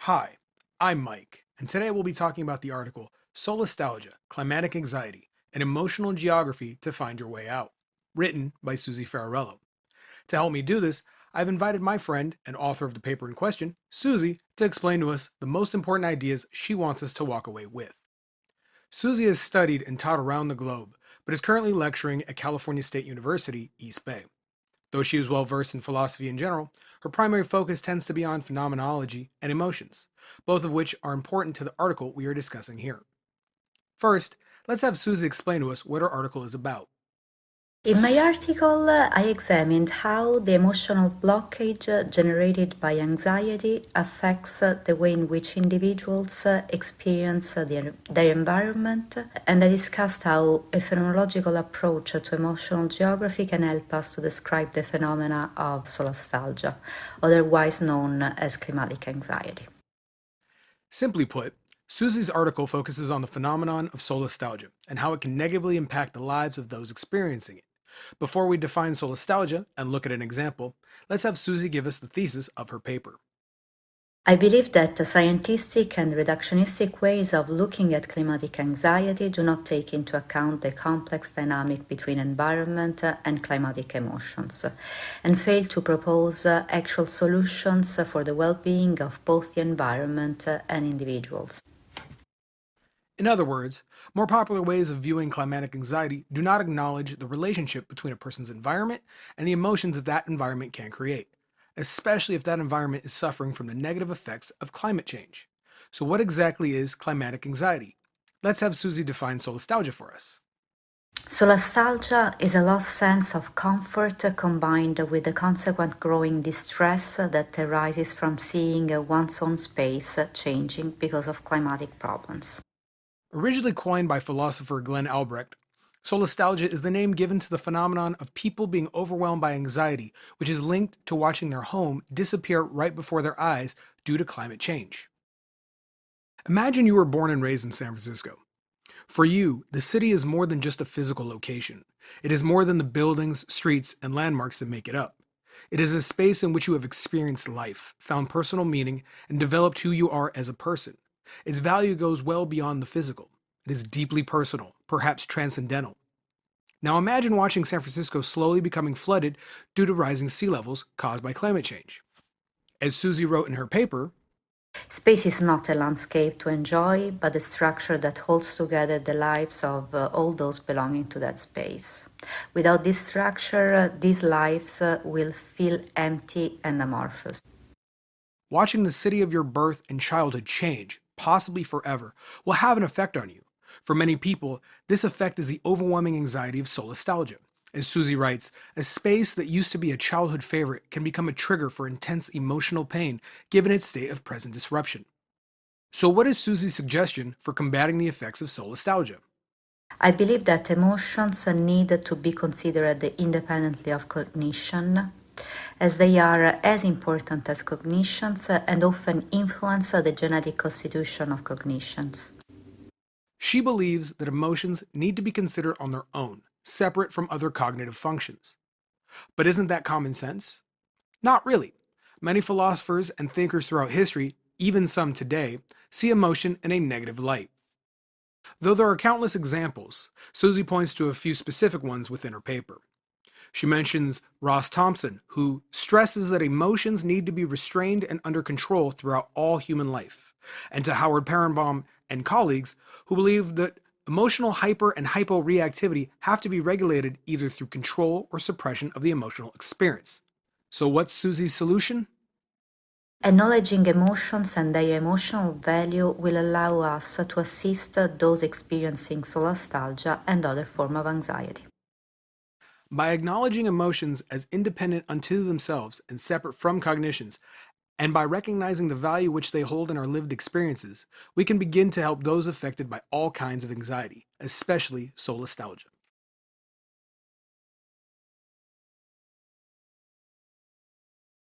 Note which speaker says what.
Speaker 1: Hi, I'm Mike, and today we'll be talking about the article Solastalgia, Climatic Anxiety, an Emotional Geography to Find Your Way Out, written by Susie Fararello. To help me do this, I've invited my friend and author of the paper in question, Susie, to explain to us the most important ideas she wants us to walk away with. Susie has studied and taught around the globe, but is currently lecturing at California State University, East Bay. Though she is well versed in philosophy in general, her primary focus tends to be on phenomenology and emotions, both of which are important to the article we are discussing here. First, let's have Susie explain to us what her article is about.
Speaker 2: In my article, I examined how the emotional blockage generated by anxiety affects the way in which individuals experience their environment, and I discussed how a phenomenological approach to emotional geography can help us to describe the phenomena of solastalgia, otherwise known as climatic anxiety.
Speaker 1: Simply put, Susie's article focuses on the phenomenon of solastalgia and how it can negatively impact the lives of those experiencing it. Before we define solastalgia and look at an example, let's have Susie give us the thesis of her paper.
Speaker 2: I believe that the scientistic and reductionistic ways of looking at climatic anxiety do not take into account the complex dynamic between environment and climatic emotions, and fail to propose actual solutions for the well-being of both the environment and individuals.
Speaker 1: In other words, more popular ways of viewing climatic anxiety do not acknowledge the relationship between a person's environment and the emotions that that environment can create, especially if that environment is suffering from the negative effects of climate change. So, what exactly is climatic anxiety? Let's have Susie define solastalgia for us.
Speaker 2: Solastalgia is a lost sense of comfort combined with the consequent growing distress that arises from seeing one's own space changing because of climatic problems.
Speaker 1: Originally coined by philosopher Glenn Albrecht, solastalgia is the name given to the phenomenon of people being overwhelmed by anxiety, which is linked to watching their home disappear right before their eyes due to climate change. Imagine you were born and raised in San Francisco. For you, the city is more than just a physical location. It is more than the buildings, streets, and landmarks that make it up. It is a space in which you have experienced life, found personal meaning, and developed who you are as a person. Its value goes well beyond the physical. It is deeply personal, perhaps transcendental. Now imagine watching San Francisco slowly becoming flooded due to rising sea levels caused by climate change. As Susie wrote in her paper,
Speaker 2: Space is not a landscape to enjoy, but a structure that holds together the lives of all those belonging to that space. Without this structure, these lives will feel empty and amorphous.
Speaker 1: watching the city of your birth and childhood change, possibly forever, will have an effect on you. For many people, this effect is the overwhelming anxiety of solastalgia. As Susie writes, a space that used to be a childhood favorite can become a trigger for intense emotional pain given its state of present disruption. So, what is Susie's suggestion for combating the effects of solastalgia?
Speaker 2: I believe that emotions need to be considered independently of cognition, as they are as important as cognitions and often influence the genetic constitution of cognitions.
Speaker 1: She believes that emotions need to be considered on their own, separate from other cognitive functions. But isn't that common sense? Not really. Many philosophers and thinkers throughout history, even some today, see emotion in a negative light. Though there are countless examples, Susie points to a few specific ones within her paper. She mentions Ross Thompson, who stresses that emotions need to be restrained and under control throughout all human life, and to Howard Perenbaum and colleagues who believe that emotional hyper and hypo reactivity have to be regulated either through control or suppression of the emotional experience. So, what's Susie's solution?
Speaker 2: Acknowledging emotions and their emotional value will allow us to assist those experiencing solastalgia and other forms of anxiety.
Speaker 1: By acknowledging emotions as independent unto themselves and separate from cognitions, and by recognizing the value which they hold in our lived experiences, we can begin to help those affected by all kinds of anxiety, especially solastalgia.